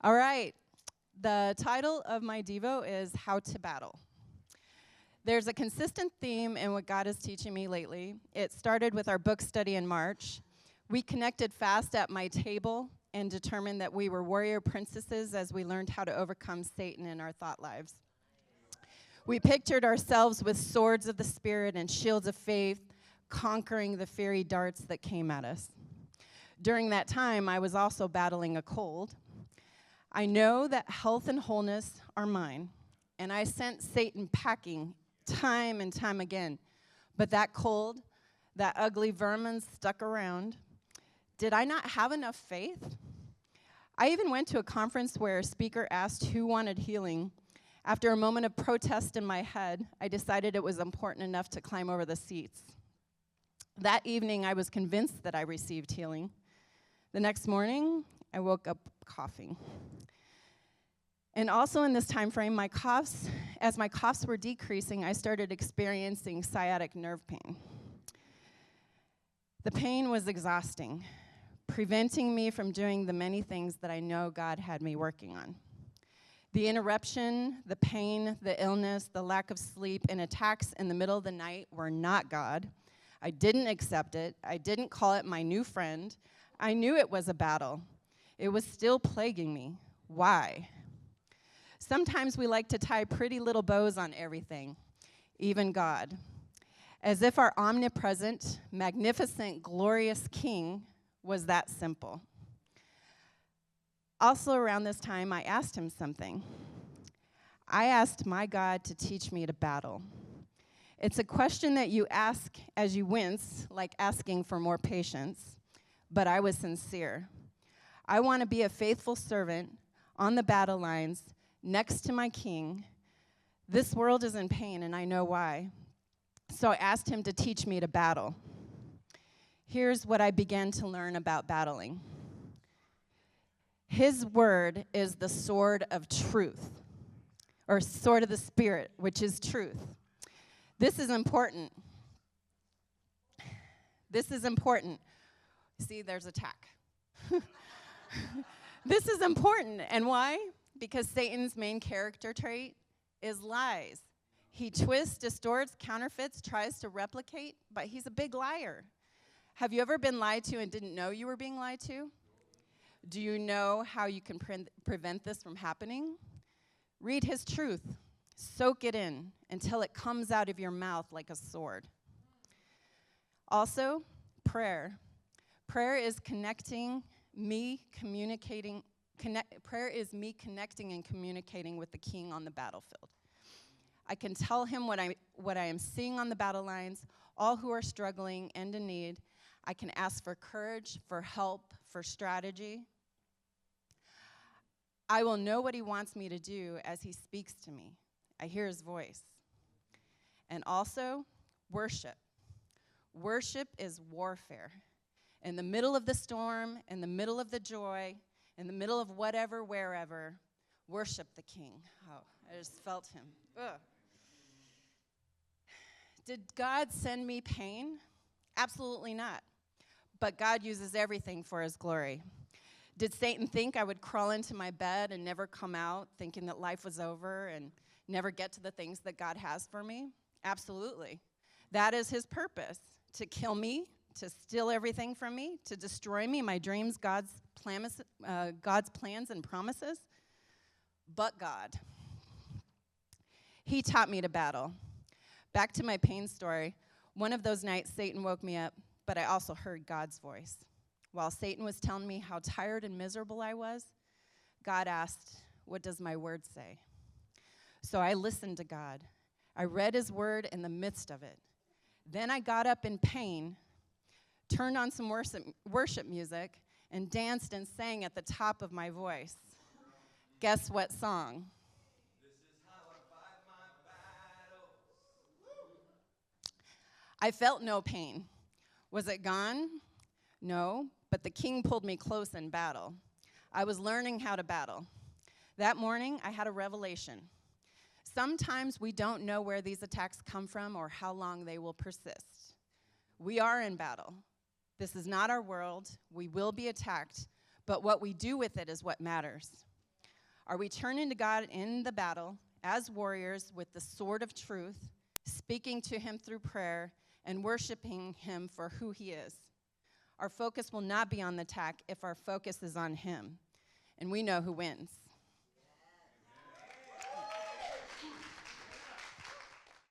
All right. The title of my Devo is How to Battle. There's a consistent theme in what God is teaching me lately. It started with our book study in March. We connected fast at my table and determined that we were warrior princesses as we learned how to overcome Satan in our thought lives. We pictured ourselves with swords of the Spirit and shields of faith, conquering the fiery darts that came at us. During that time, I was also battling a cold. I know that health and wholeness are mine, and I sent Satan packing time and time again. But that cold, that ugly vermin stuck around. Did I not have enough faith? I even went to a conference where a speaker asked who wanted healing. After a moment of protest in my head, I decided it was important enough to climb over the seats. That evening, I was convinced that I received healing. The next morning, I woke up coughing. And also in this time frame, as my coughs were decreasing, I started experiencing sciatic nerve pain. The pain was exhausting, preventing me from doing the many things that I know God had me working on. The interruption, the pain, the illness, the lack of sleep, and attacks in the middle of the night were not God. I didn't accept it. I didn't call it my new friend. I knew it was a battle. It was still plaguing me. Why? Sometimes we like to tie pretty little bows on everything, even God, as if our omnipresent, magnificent, glorious King was that simple. Also around this time, I asked him something. I asked my God to teach me to battle. It's a question that you ask as you wince, like asking for more patience, but I was sincere. I want to be a faithful servant on the battle lines next to my King. This world is in pain, and I know why. So I asked him to teach me to battle. Here's what I began to learn about battling. His word is the sword of truth, or sword of the Spirit, which is truth. This is important. This is important. See, there's attack. This is important. And why? Because Satan's main character trait is lies. He twists, distorts, counterfeits, tries to replicate, but he's a big liar. Have you ever been lied to and didn't know you were being lied to? Do you know how you can prevent this from happening? Read his truth. Soak it in until it comes out of your mouth like a sword. Also, prayer. Prayer is Prayer is me connecting and communicating with the King on the battlefield. I can tell him what I am seeing on the battle lines, all who are struggling and in need. I can ask for courage, for help, for strategy. I will know what he wants me to do as he speaks to me. I hear his voice. And also, worship. Worship is warfare. In the middle of the storm, in the middle of the joy, in the middle of whatever, wherever, worship the King. Oh, I just felt him. Ugh. Did God send me pain? Absolutely not. But God uses everything for his glory. Did Satan think I would crawl into my bed and never come out, thinking that life was over and never get to the things that God has for me? Absolutely. That is his purpose, to kill me, to steal everything from me, to destroy me, my dreams, God's plans and promises. But God, he taught me to battle. Back to my pain story. One of those nights, Satan woke me up, but I also heard God's voice. While Satan was telling me how tired and miserable I was, God asked, "What does my word say?" So I listened to God. I read his word in the midst of it. Then I got up in pain, turned on some worship music, and danced and sang at the top of my voice. Guess what song? This is how I fight my battles. I felt no pain. Was it gone? No, but the King pulled me close in battle. I was learning how to battle. That morning, I had a revelation. Sometimes we don't know where these attacks come from or how long they will persist. We are in battle. This is not our world. We will be attacked, but what we do with it is what matters. Are we turning to God in the battle as warriors with the sword of truth, speaking to him through prayer, and worshiping him for who he is? Our focus will not be on the attack if our focus is on him, and we know who wins.